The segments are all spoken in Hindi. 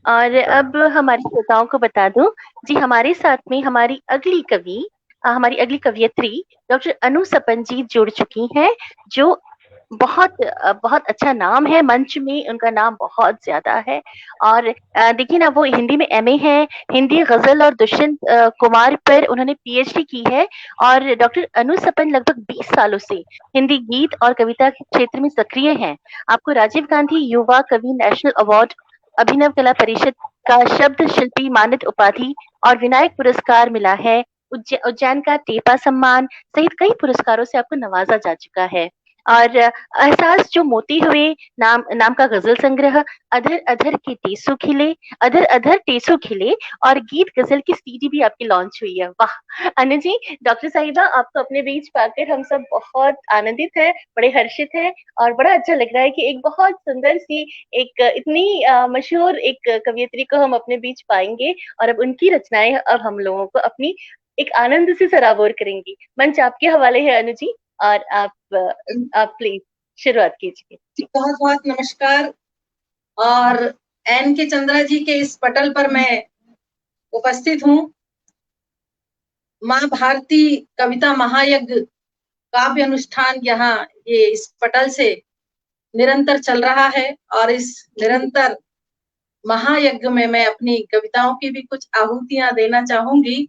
और अब हमारी श्रोताओं को बता दूं, जी हमारे साथ में हमारी अगली कवि, हमारी अगली कवियत्री डॉक्टर अनु सपन जी जुड़ चुकी हैं, जो बहुत अच्छा नाम है, मंच में उनका नाम बहुत ज्यादा है। और देखिए ना, वो हिंदी में एमए है, हिंदी गजल और दुष्यंत कुमार पर उन्होंने पीएचडी की है। और डॉक्टर अनु सपन लगभग 20 सालों से हिंदी गीत और कविता के क्षेत्र में सक्रिय हैं। आपको राजीव गांधी युवा कवि नेशनल अवार्ड, अभिनव कला परिषद का शब्द शिल्पी मानद उपाधि और विनायक पुरस्कार मिला है। उज्जैन का टेपा सम्मान सहित कई पुरस्कारों से आपको नवाजा जा चुका है। और एहसास जो मोती हुए नाम का गजल संग्रह, अधर अधर के टेसू खिले, अधर अधर टेसू खिले, और गीत गजल की सीडी भी आपकी लॉन्च हुई है। वाह अनु जी, डॉक्टर साहिबा आपको अपने बीच पाकर हम सब बहुत आनंदित है, बड़े हर्षित है। और बड़ा अच्छा लग रहा है कि एक बहुत सुंदर सी, एक इतनी मशहूर एक कवियत्री को हम अपने बीच पाएंगे, और अब उनकी रचनाएं अब हम लोगों को अपनी एक आनंद से सराबोर करेंगी। मंच आपके हवाले है अनु जी, और आप प्लीज शुरुआत कीजिए जी। बहुत बहुत नमस्कार। और एन के चंद्रा जी के इस पटल पर मैं उपस्थित हूँ। माँ भारती कविता महायज्ञ काव्य अनुष्ठान यहाँ ये इस पटल से निरंतर चल रहा है, और इस निरंतर महायज्ञ में मैं अपनी कविताओं की भी कुछ आहुतियां देना चाहूंगी।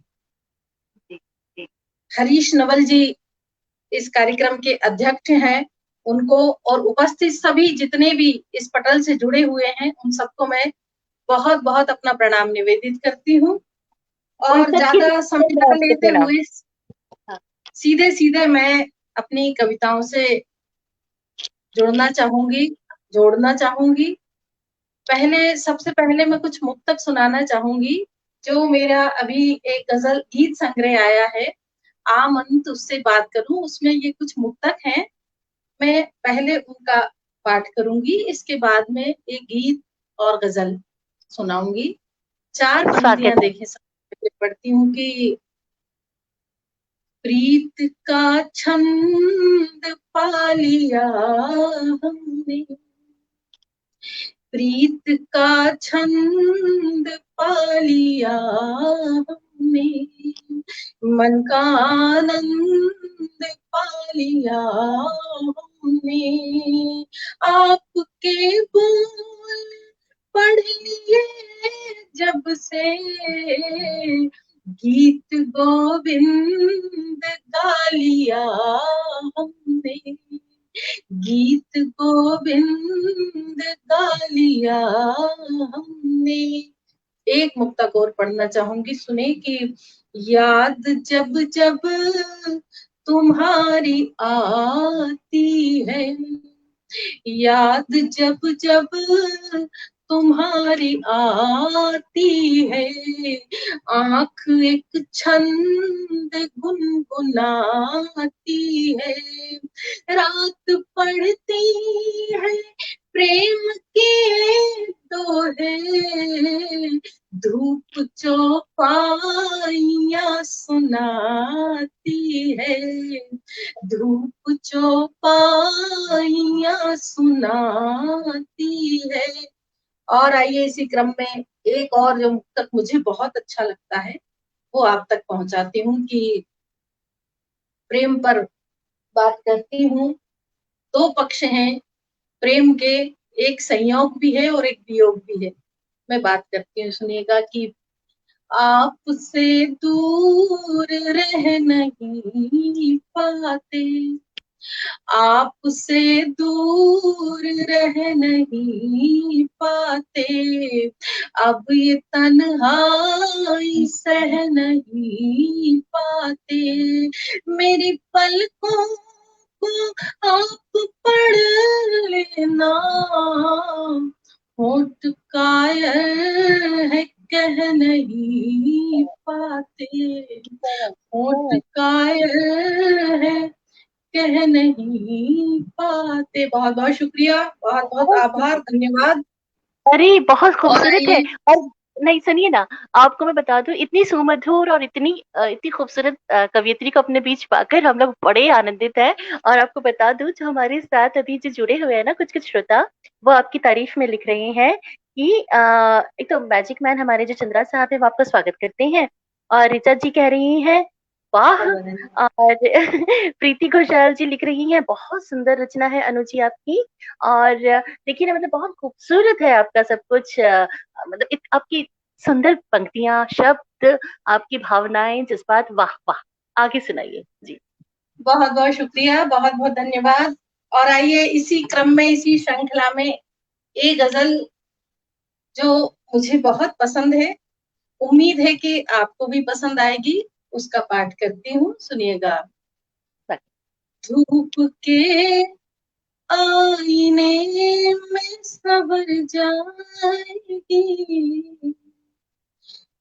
हरीश नवल जी इस कार्यक्रम के अध्यक्ष हैं, उनको और उपस्थित सभी जितने भी इस पटल से जुड़े हुए हैं उन सबको मैं बहुत बहुत अपना प्रणाम निवेदित करती हूँ। और ज्यादा समय न लेते हुए सीधे सीधे मैं अपनी कविताओं से जोड़ना चाहूंगी। सबसे पहले मैं कुछ मुक्तक सुनाना चाहूंगी, जो मेरा अभी एक गजल गीत संग्रह आया है, आ मन तुझसे बात करूं, उसमें ये कुछ मुक्तक हैं। मैं पहले उनका पाठ करूंगी, इसके बाद में एक गीत और गजल सुनाऊंगी। 4 पंक्तियां स्वागत है। देखें, पढ़ती हूँ कि प्रीत का छंद पा लिया हमने, प्रीत का छंद पा लिया हमने, मन का आनंद पा लिया हमने, आपके बोल पढ़ लिए जब से, गीत गोविंद गा लिया हमने, गीत गोविंद गा लिया हमने। एक मुक्तक और पढ़ना चाहूंगी, सुने कि याद जब जब तुम्हारी आती है, याद जब जब तुम्हारी आती है, आंख एक छंद गुनगुनाती है, रात पढ़ती है प्रेम के दोहे, धूप चौपाइयां सुनाती है, धूप चौपाइयां सुनाती है। और आइए इसी क्रम में एक और जो मुक्तक मुझे बहुत अच्छा लगता है वो आप तक पहुंचाती हूँ कि प्रेम पर बात करती हूँ। 2 पक्ष हैं प्रेम के, एक संयोग भी है और एक वियोग भी है। मैं बात करती हूँ, सुनिएगा कि आपसे दूर रह नहीं पाते, आपसे दूर रह नहीं पाते, अब ये तन्हाई सह नहीं पाते, मेरी पलकों को आप पढ़ लेना, होठ कायर है कह नहीं पाते, होठ कायर है कह नहीं पाते। बहुत बहुत शुक्रिया, बहुत बहुत आभार, धन्यवाद। अरे बहुत और खूबसूरत है। आइए, और नहीं सुनिए ना, आपको मैं बता दूं, इतनी सुमधुर और इतनी खूबसूरत कवियत्री को अपने बीच पाकर हम लोग बड़े आनंदित हैं। और आपको बता दूं, जो हमारे साथ अभी जो जुड़े हुए हैं ना कुछ कुछ श्रोता, वो आपकी तारीफ में लिख रहे हैं कि एक तो मैजिक मैन हमारे जो चंद्रा साहब है वो आपका स्वागत करते हैं, और ऋचा जी कह रही हैं वाह। बहुत धन्यवाद। और प्रीति घोषाल जी लिख रही हैं बहुत सुंदर रचना है अनु जी आपकी। और देखिए ना, मतलब बहुत खूबसूरत है आपका सब कुछ, मतलब आपकी सुंदर पंक्तियां, शब्द, आपकी भावनाएं, जज्बात, वाह वाह। आगे सुनाइए जी। बहुत बहुत शुक्रिया, बहुत बहुत धन्यवाद। और आइए इसी क्रम में, इसी श्रृंखला में एक गजल जो मुझे बहुत पसंद है, उम्मीद है कि आपको भी पसंद आएगी, उसका पाठ करती हूँ, सुनिएगा। धूप के आईने में सवर जाएगी,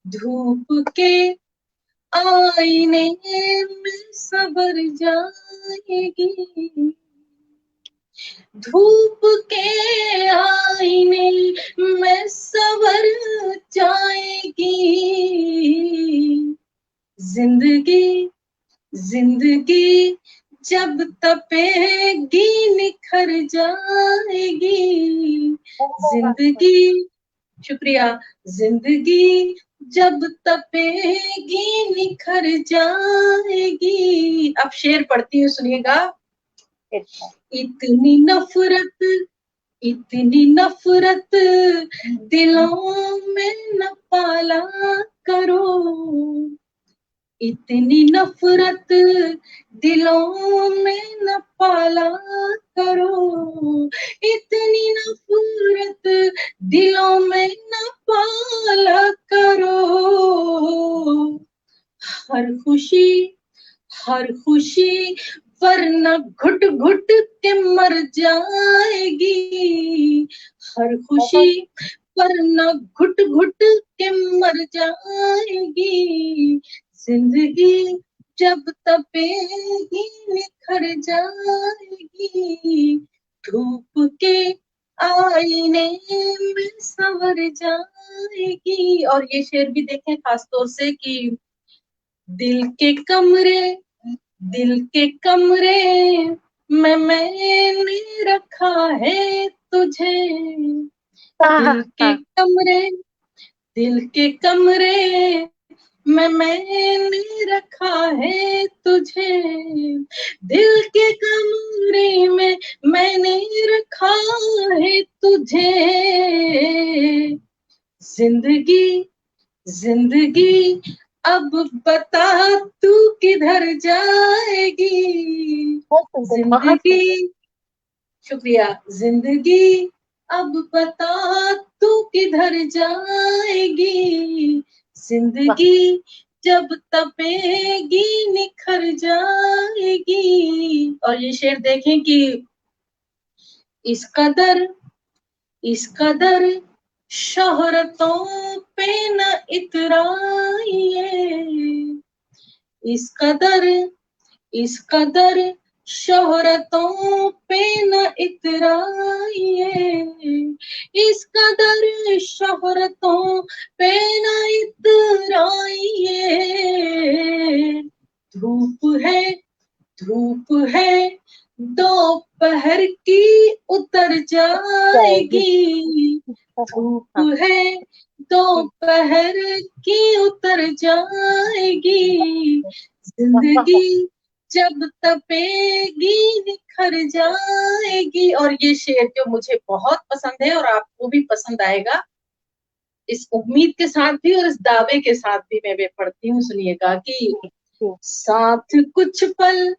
धूप के आईने में सवर जाएगी, धूप के आईने में सवर जाएगी, जिंदगी जिंदगी जब तपेगी निखर जाएगी, जिंदगी, शुक्रिया, जिंदगी जब तपेगी निखर जाएगी। अब शेर पढ़ती हूँ, सुनिएगा। इतनी नफरत, इतनी नफरत दिलों में न पाला करो, इतनी नफरत दिलों में न पाला करो, इतनी नफरत दिलों में न पाला करो, हर खुशी, हर खुशी वरना घुट घुट के मर जाएगी, हर खुशी वरना घुट घुट के मर जाएगी, जिंदगी जब तपेगी निखर जाएगी, धूप के आईने में सवर जाएगी। और ये शेर भी देखें खास तौर से कि दिल के कमरे, दिल के कमरे में मैंने रखा है तुझे, दिल के कमरे, दिल के कमरे में मैंने रखा है तुझे, दिल के कमरे में मैंने रखा है तुझे, जिंदगी, जिंदगी अब बता तू किधर जाएगी, जिंदगी, शुक्रिया, जिंदगी अब बता तू किधर जाएगी, जिंदगी जब तपेगी निखर जाएगी। और ये शेर देखें कि इस कदर, इस कदर शोहरतों पे न इतराइए, इस कदर, इस कदर शोहरतों पे न इतराइए, इस कदर शोहरतों पे न इतराइए, धूप है, धूप है दोपहर की उतर जाएगी, धूप है दोपहर की उतर जाएगी, जिंदगी जब तपेगी निखर जाएगी। और ये शेर जो मुझे बहुत पसंद है और आपको भी पसंद आएगा, इस उम्मीद के साथ भी और इस दावे के साथ भी मैं वे पढ़ती हूँ, सुनिएगा कि साथ कुछ पल,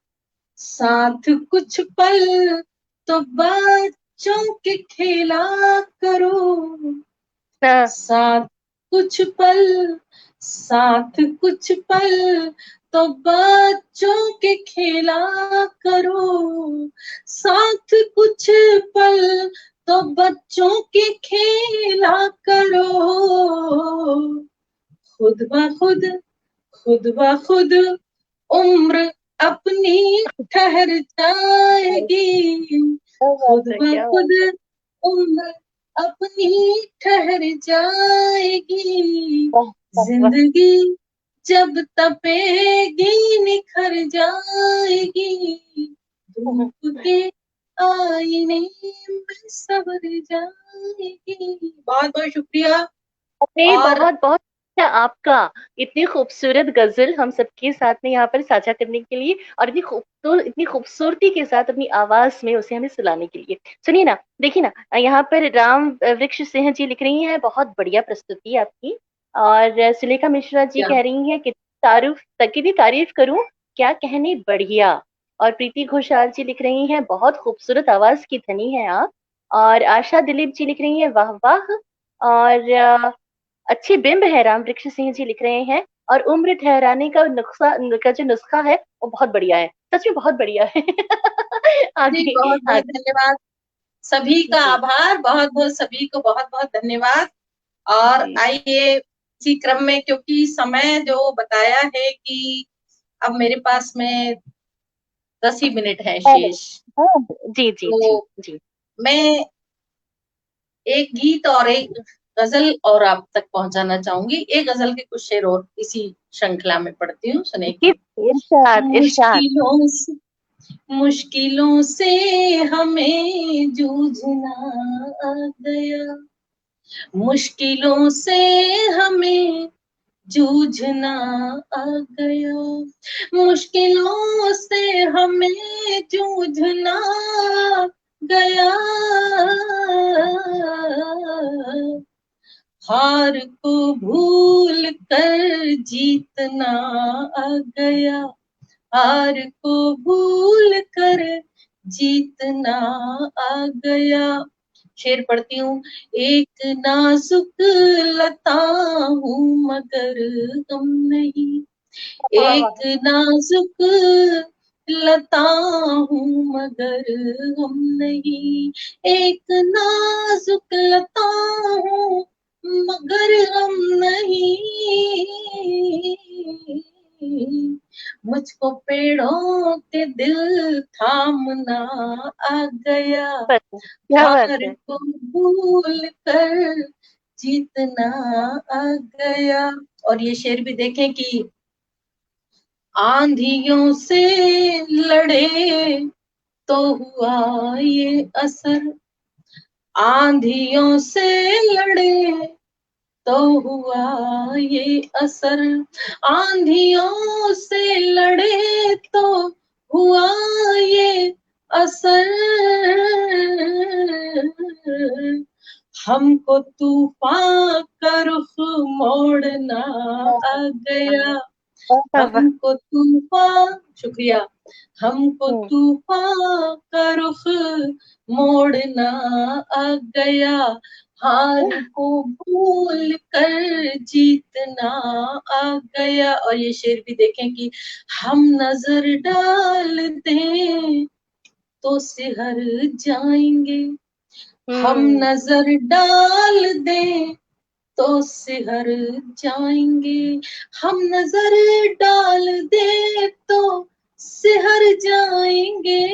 साथ कुछ पल तो बच्चों के खेला करो, साथ कुछ पल, साथ कुछ पल तो बच्चों के खेला करो, साथ कुछ पल तो बच्चों के खेला करो, खुद ब खुद, खुद ब खुद उम्र अपनी ठहर जाएगी, खुद ब खुद उम्र अपनी ठहर जाएगी, जिंदगी जब तपेगी निखर जाएगी, धूप के आईने में सवर जाएगी। बहुत बहुत शुक्रिया। अरे और बहुत बहुत अच्छा आपका, इतनी खूबसूरत गजल हम सबके साथ में यहाँ पर साझा करने के लिए, और इतनी खूबसूरती के साथ अपनी आवाज में उसे हमें सुनाने के लिए। सुनिए ना, देखिए ना, यहाँ पर राम वृक्ष सिंह जी लिख रही हैं, बहुत बढ़िया प्रस्तुति आपकी। और सुलेखा मिश्रा जी क्या कह रही हैं कि कितनी तारीफ करूं, क्या कहने बढ़िया। और प्रीति घोषाल जी लिख रही हैं, बहुत खूबसूरत आवाज की धनी है आप। और आशा दिलीप जी लिख रही हैं, वाह वाह। और अच्छी बिंब है, राम वृक्ष सिंह जी लिख रहे हैं। और उम्र ठहराने का जो नुस्खा है वो बहुत बढ़िया है, सच में बहुत बढ़िया है। जी, आगे बहुत बहुत आगे। धन्यवाद। सभी का जी आभार, बहुत बहुत सभी को बहुत बहुत धन्यवाद। और जी। आइए इसी क्रम में, क्योंकि समय जो बताया है कि अब मेरे पास में 10 ही मिनट है हाँ, शेष, हाँ, जी जी जी तो जी। मैं एक गीत और एक गजल और आप तक पहुंचाना चाहूंगी। एक गजल के कुछ शेर और इसी श्रृंखला में पढ़ती हूँ, जी, सुनेगी। इरशाद इरशाद। मुश्किलों से हमें जूझना आ गया, मुश्किलों से हमें जूझना आ गया, मुश्किलों से हमें जूझना गया, हार को भूल कर जीतना आ गया, हार को भूल कर जीतना आ गया। शेर पढ़ती हूँ। एक नाजुक लता हूँ मगर गम नहीं, वाह वाह। एक नाजुक लता हूँ मगर गम नहीं, एक नाजुक लता हूँ मगर गम नहीं, मुझको पेड़ों के दिल थामना आ गया, क्या बात हार है। को भूल कर जीतना आ गया। और ये शेर भी देखें कि आंधियों से लड़े तो हुआ ये असर, आंधियों से लड़े तो हुआ ये असर, आंधियों से लड़े तो हुआ ये असर, हमको तूफान का रुख मोड़ना आ गया, वाह वाह। हमको तूफान, शुक्रिया, हमको हम्म। तूफान का रुख मोड़ना आ गया, हार को भूल कर जीतना आ गया। और ये शेर भी देखें कि हम नजर डाल दें तो सिहर जाएंगे, हम हम्म। नजर डाल दें तो सिहर जाएंगे, हम नजर डाल दे तो सिहर जाएंगे,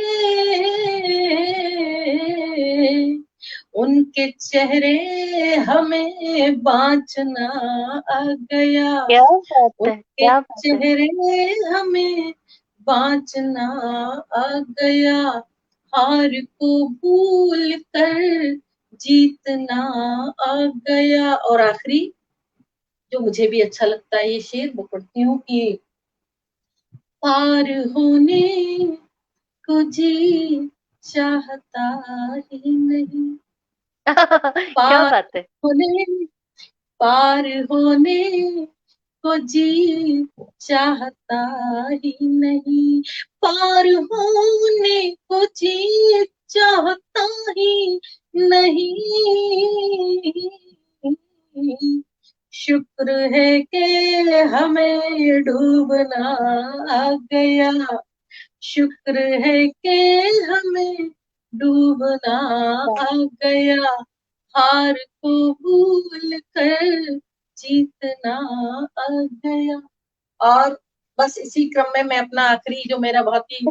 उनके चेहरे हमें बांचना आ गया, क्या बात है, उनके क्या बात है। चेहरे हमें बांचना आ गया, हार को भूल कर जीतना आ गया। और आखिरी जो मुझे भी अच्छा लगता है ये शेर, वो पढ़ती हूँ कि पार होने को जी चाहता ही नहीं, क्या पार बात है। होने, पार होने को जी चाहता ही नहीं, पार होने को जी चाहता ही नहीं, शुक्र है कि हमें डूबना आ गया, शुक्र है कि हमें डूबना आ गया, हार को भूल कर जीतना आ गया। और बस इसी क्रम में मैं अपना आखिरी जो मेरा बहुत ही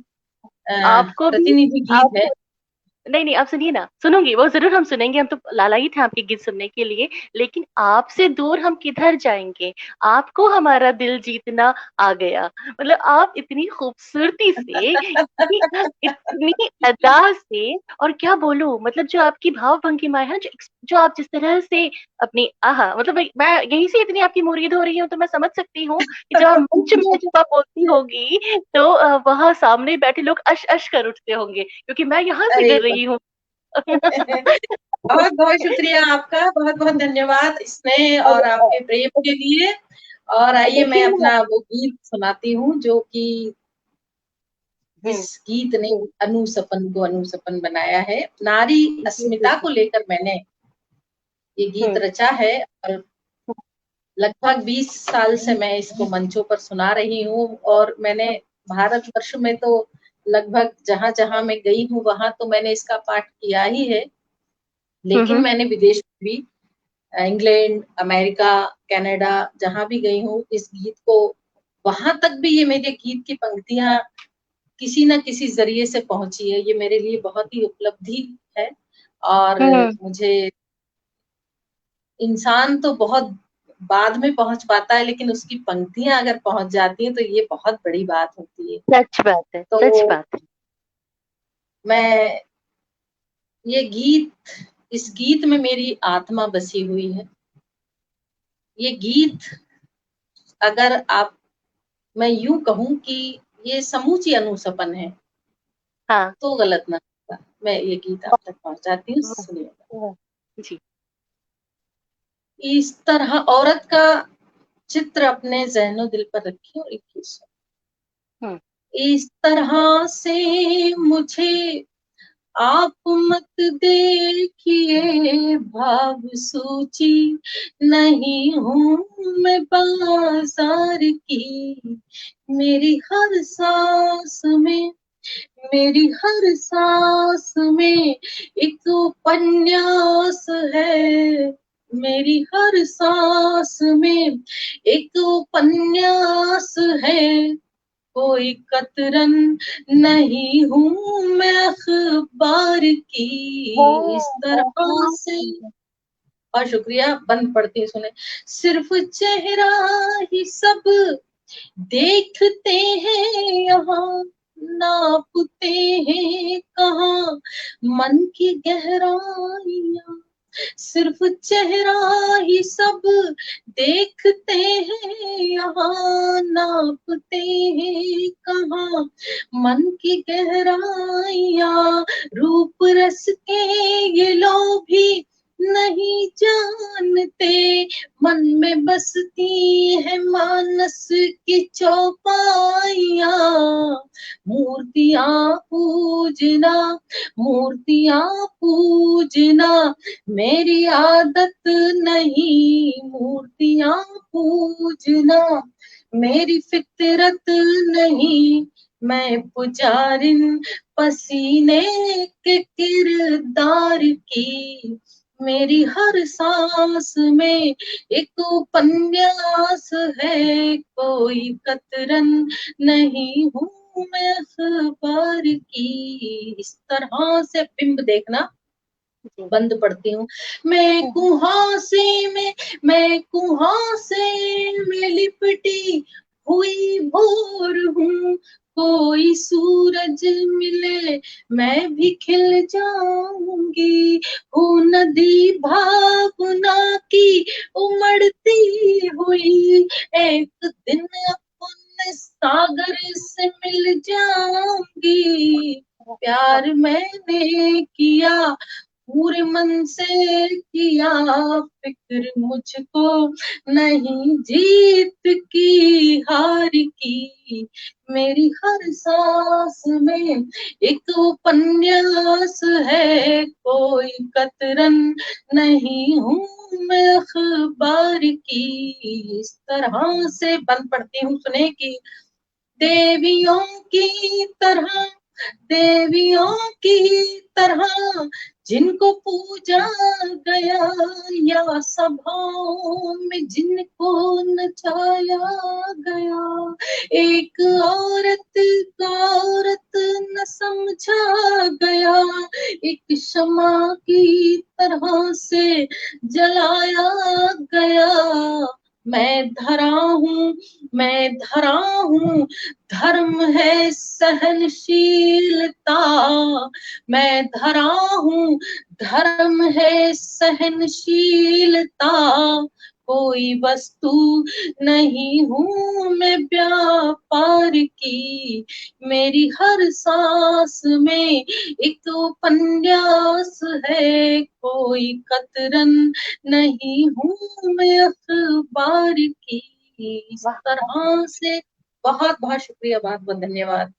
आपको भी प्रतिनिधि गीत है। आपको नहीं नहीं, आप सुनिए ना, सुनूंगी, वो जरूर हम सुनेंगे, हम तो लाला ही थे आपके गीत सुनने के लिए। लेकिन आपसे दूर हम किधर जाएंगे, आपको हमारा दिल जीतना आ गया। मतलब आप इतनी खूबसूरती से, इतनी अदा से, और क्या बोलूं, मतलब जो आपकी भाव भंगिमा है, जो आप जिस तरह से अपनी, आहा, मतलब मैं यहीं से इतनी आपकी मुरीद हो रही हूँ, तो मैं समझ सकती हूँ कि जब आप मंच में जब आप बोलती होगी, तो वहां सामने बैठे लोग अश अश कर उठते होंगे, क्योंकि मैं यहाँ से अरे कर रही हूँ। बहुत बहुत शुक्रिया आपका, बहुत बहुत धन्यवाद स्नेह और आपके प्रेम के लिए। और आइए मैं लेकिन अपना वो गीत सुनाती हूँ जो कि जिस हम्म, गीत ने अनुसपन को अनुसपन बनाया है, नारी जी जी अस्मिता जी, को लेकर मैंने ये गीत हम्म, रचा है। और लगभग 20 साल से मैं इसको मंचों पर सुना रही हूँ। और मैंने भारतवर्ष में तो लगभग जहां जहां मैं गई हूँ वहां तो मैंने इसका पाठ किया ही है। लेकिन हम्म, मैंने विदेश में भी, इंग्लैंड, अमेरिका, कनाडा, जहां भी गई हूँ इस गीत को, वहां तक भी ये मेरे गीत की पंक्तियां किसी न किसी जरिए से पहुंची है। ये मेरे लिए बहुत ही उपलब्धि है। और हम्म, मुझे, इंसान तो बहुत बाद में पहुंच पाता है, लेकिन उसकी पंक्तियां अगर पहुंच जाती हैं तो ये बहुत बड़ी बात होती है। सच बात है, सच तो बात है। मैं ये गीत, इस गीत में मेरी आत्मा बसी हुई है। ये गीत, अगर आप, मैं यूं कहूं कि ये समूची अनुसपन है हाँ, तो गलत ना होगा। मैं ये गीत आप तक पहुंचाती हूँ, वाह, सुनिएगा। वाह, जी, इस तरह औरत का चित्र अपने ज़हनो दिल पर रखिए और एक गीत सुनिए। हम्म, इस तरह से मुझे आप मत देखिए, भाव सूची नहीं हूँ मैं बाजार की। मेरी हर सांस में, मेरी हर सांस में एक उपन्यास है। मेरी हर सांस में एक उपन्यास है। कोई कतरन नहीं हूँ मैं अखबार की। इस तरह से, और शुक्रिया, बंद पढ़ती सुने। सिर्फ चेहरा ही सब देखते हैं यहाँ, नापते हैं कहाँ मन की गहराइयाँ। सिर्फ चेहरा ही सब देखते हैं यहाँ, नापते हैं कहाँ मन की गहराइयाँ। रूप रस के ये लोभी नहीं जानते, मन में बसती है मानस की चौपाइयाँ। मूर्तियाँ पूजना, मूर्तियाँ पूजना मेरी आदत नहीं। मूर्तियाँ पूजना मेरी फितरत नहीं। मैं पुजारिन पसीने के किरदार की। मेरी हर सांस में एक उपन्यास है। कोई कतरन नहीं हूँ मैं अखबार की। इस तरह से बिंब देखना, जी, बंद पढ़ती हूँ। मैं हम्म, कुहासे में, मैं कुहासे में लिपटी हुई भोर हूँ। कोई सूरज मिले मैं भी खिल जाऊंगी। हूँ नदी भावना की उमड़ती हुई, एक दिन अपन सागर से मिल जाऊंगी। प्यार मैंने किया पूरे मन से किया, फिक्र मुझको नहीं जीत की हार की। मेरी हर सांस में एक उपन्यास है। कोई कतरन नहीं हूँ मैं अखबार की। इस तरह से बंद पढ़ती हूँ, सुने की। देवियों की तरह, देवियों की तरह जिनको पूजा गया या सभाओं में जिनको नचाया गया, एक औरत को औरत न समझा गया, एक क्षमा की तरह से जलाया गया। मैं धरा हूँ, मैं धरा हूँ, धर्म है सहनशीलता। मैं धरा हूँ, धर्म है सहनशीलता। कोई वस्तु नहीं हूँ मैं व्यापार की, मेरी हर सांस में एक उपन्यास है। कोई कतरन नहीं हूँ मैं अखबार की। इस वाह, तरह से बहुत बहुत शुक्रिया, बहुत बहुत धन्यवाद।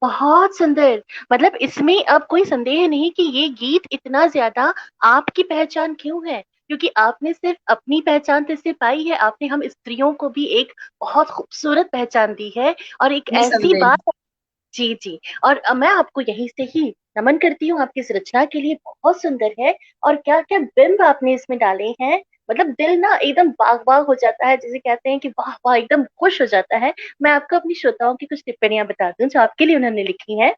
बहुत सुंदर। मतलब इसमें अब कोई संदेह नहीं कि ये गीत इतना ज्यादा आपकी पहचान क्यों है, क्योंकि आपने सिर्फ अपनी पहचान तो इससे पाई है, आपने हम स्त्रियों को भी एक बहुत खूबसूरत पहचान दी है और एक ऐसी निसंदेह। बात। जी जी। और मैं आपको यहीं से ही नमन करती हूँ, आपकी इस रचना के लिए बहुत सुंदर है। और क्या क्या बिंब आपने इसमें डाले हैं, मतलब दिल ना एकदम बाग बाग हो जाता है, जिसे कहते हैं कि वाह वाह, एकदम खुश हो जाता है। मैं आपको अपनी श्रोताओं की कुछ टिप्पणियां बता दूं जो आपके लिए उन्होंने लिखी हैं।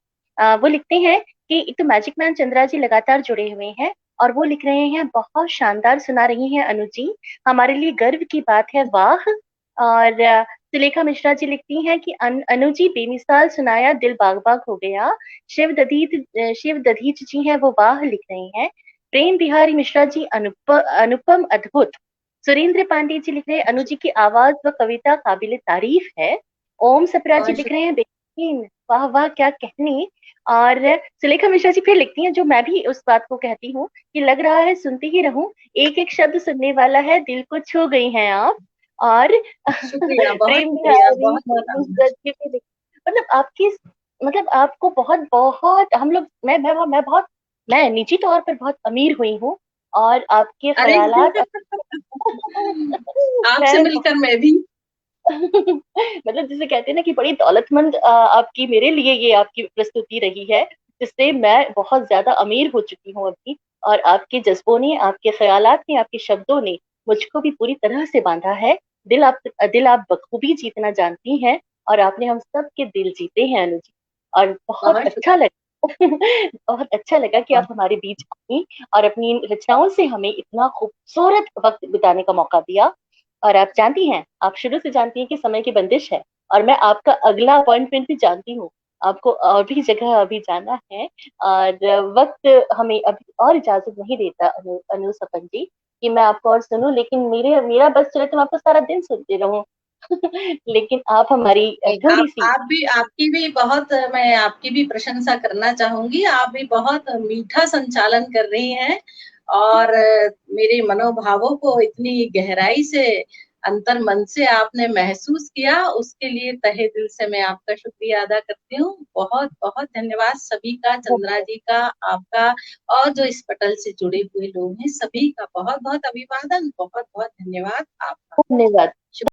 वो लिखते हैं कि एक तो मैजिक मैन चंद्रा जी लगातार जुड़े हुए हैं और वो लिख रहे हैं, बहुत शानदार सुना रही हैं अनु जी, हमारे लिए गर्व की बात है, वाह। और सुलेखा मिश्रा जी लिखती हैं कि अनु जी बेमिसाल सुनाया, दिल बाग बाग हो गया। शिव दधीच जी हैं, वो वाह लिख रही हैं। प्रेम बिहारी मिश्रा जी अनुपम अद्भुत। सुरेंद्र पांडे जी लिख रहे हैं, अनु जी की आवाज व कविता काबिले तारीफ है। ओम सपरा जी बहुत लिख रहे शुक्रिया। हैं, बेहतरीन, वाह वाह क्या कहने। और सुलेखा मिश्रा जी फिर लिखती हैं, जो मैं भी उस बात को कहती हूँ कि लग रहा है सुनती ही रहूं, एक एक शब्द सुनने वाला है, दिल को छू गई हैं आप। और शुक्रिया, बहुत प्रेम शुक्रिया, बिहारी बहुत बहुत आभार। नुसरत जी भी मतलब आपकी, मतलब आपको बहुत बहुत हम लोग, मैं बहुत, मैं निजी तौर पर बहुत अमीर हुई हूँ और आपके अरे ख्यालात आपसे मैं मिलकर मैं भी। मतलब जिसे कहते हैं ना कि बड़ी दौलतमंद आपकी मेरे लिए ये आपकी प्रस्तुति रही है, जिससे मैं बहुत ज्यादा अमीर हो चुकी हूँ अभी। और आपके जज्बों ने, आपके ख्यालात ने, आपके शब्दों ने मुझको भी पूरी तरह से बांधा है। दिल आप बखूबी जीतना जानती हैं और आपने हम सब के दिल जीते हैं अनु जी। और बहुत बहुत अच्छा शुक्रिया। लगा बहुत अच्छा लगा कि आप हमारे बीच आई और अपनी इन रचनाओं से हमें इतना खूबसूरत वक्त बिताने का मौका दिया। और आप जानती हैं, आप शुरू से जानती हैं कि समय की बंदिश है और मैं आपका अगला अपॉइंटमेंट भी जानती हूँ, आपको और भी जगह अभी जाना है और वक्त हमें अभी और इजाजत नहीं देता अनु सपन जी कि मैं आपको और सुनूं, लेकिन मेरा बस चले तो मैं आपको सारा दिन सुनती रहूं। लेकिन आप हमारी आप थोड़ी सी। आप भी, आपकी भी बहुत, मैं आपकी भी प्रशंसा करना चाहूंगी। आप भी बहुत मीठा संचालन कर रही हैं और मेरे मनोभावों को इतनी गहराई से, अंतर मन से आपने महसूस किया, उसके लिए तहे दिल से मैं आपका शुक्रिया अदा करती हूँ। बहुत बहुत धन्यवाद सभी का, चंद्रा जी का, आपका, और जो इस पटल से जुड़े हुए लोग हैं सभी का बहुत बहुत अभिवादन, बहुत बहुत धन्यवाद आपका। धन्यवाद।